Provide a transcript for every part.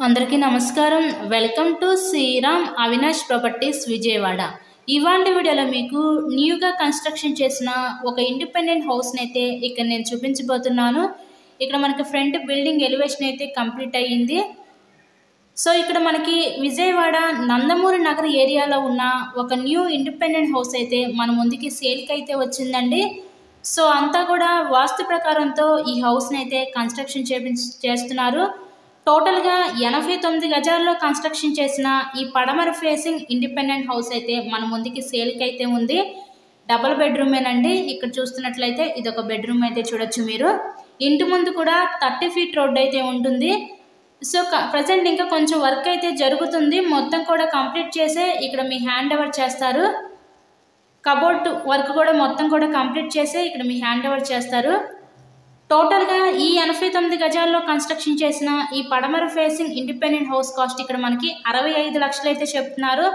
అందరికీ నమస్కారం. Welcome to Sriram Avinash properties Vijayawada. ఇవాంటి వీడియోలో మీకు న్యూగా కన్స్ట్రక్షన్ చేసిన ఒక ఇండిపెండెంట్ హౌస్ని అయితే ఇక్కడ నేను చూపించబోతున్నాను. ఇక్కడ మనకి ఫ్రంట్ బిల్డింగ్ ఎలివేషన్ అయితే కంప్లీట్ అయ్యింది. సో ఇక్కడ మనకి విజయవాడ నందమూరి నగర్ ఏరియాలో ఉన్న ఒక న్యూ ఇండిపెండెంట్ హౌస్ అయితే మన ముందుకి సేల్కి అయితే వచ్చిందండి. సో అంతా కూడా వాస్తు ప్రకారంతో ఈ హౌస్ని అయితే కన్స్ట్రక్షన్ చేస్తున్నారు. టోటల్గా 89 గజాల్లో కన్స్ట్రక్షన్ చేసిన ఈ పడమర ఫేసింగ్ ఇండిపెండెంట్ హౌస్ అయితే మన ముందుకి సేల్కి అయితే ఉంది. డబుల్ బెడ్రూమేనండి. ఇక్కడ చూస్తున్నట్లయితే ఇది ఒక బెడ్రూమ్ అయితే చూడొచ్చు మీరు. ఇంటి ముందు కూడా 30 ఫీట్ రోడ్ అయితే ఉంటుంది. సో ప్రజెంట్ ఇంకా కొంచెం వర్క్ అయితే జరుగుతుంది. మొత్తం కూడా కంప్లీట్ చేసే ఇక్కడ మీ హ్యాండ్ ఓవర్ చేస్తారు. కబోర్డ్ వర్క్ కూడా మొత్తం కూడా కంప్లీట్ చేసే ఇక్కడ మీ హ్యాండ్ ఓవర్ చేస్తారు. టోటల్గా ఈ 89 గజాల్లో కన్స్ట్రక్షన్ చేసిన ఈ పడమర ఫేసింగ్ ఇండిపెండెంట్ హౌస్ కాస్ట్ ఇక్కడ మనకి 65 లక్షలు అయితే చెప్తున్నారు.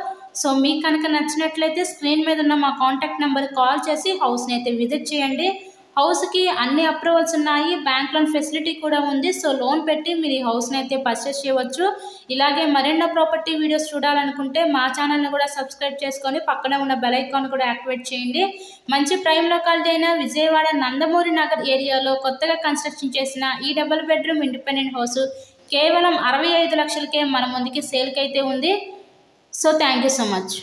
సో మీకు కనుక నచ్చినట్లయితే స్క్రీన్ మీద ఉన్న మా కాంటాక్ట్ నెంబర్కి కాల్ చేసి హౌస్ని అయితే విజిట్ చేయండి. హౌస్కి అన్ని అప్రూవల్స్ ఉన్నాయి. బ్యాంక్ లోన్ ఫెసిలిటీ కూడా ఉంది. సో లోన్ పెట్టి మీరు ఈ హౌస్ని అయితే పర్చేస్ చేయవచ్చు. ఇలాగే మరెన్నో ప్రాపర్టీ వీడియోస్ చూడాలనుకుంటే మా ఛానల్ని కూడా సబ్స్క్రైబ్ చేసుకొని పక్కనే ఉన్న బెల్ ఐకాన్ కూడా యాక్టివేట్ చేయండి. మంచి ప్రైమ్ లొకాలిటీ అయిన విజయవాడ నందమూరి నగర్ ఏరియాలో కొత్తగా కన్స్ట్రక్షన్ చేసిన ఈ డబుల్ బెడ్రూమ్ ఇండిపెండెంట్ హౌస్ కేవలం 65 లక్షలకే మన ముందుకి సేల్కి అయితే ఉంది. So thank you so much.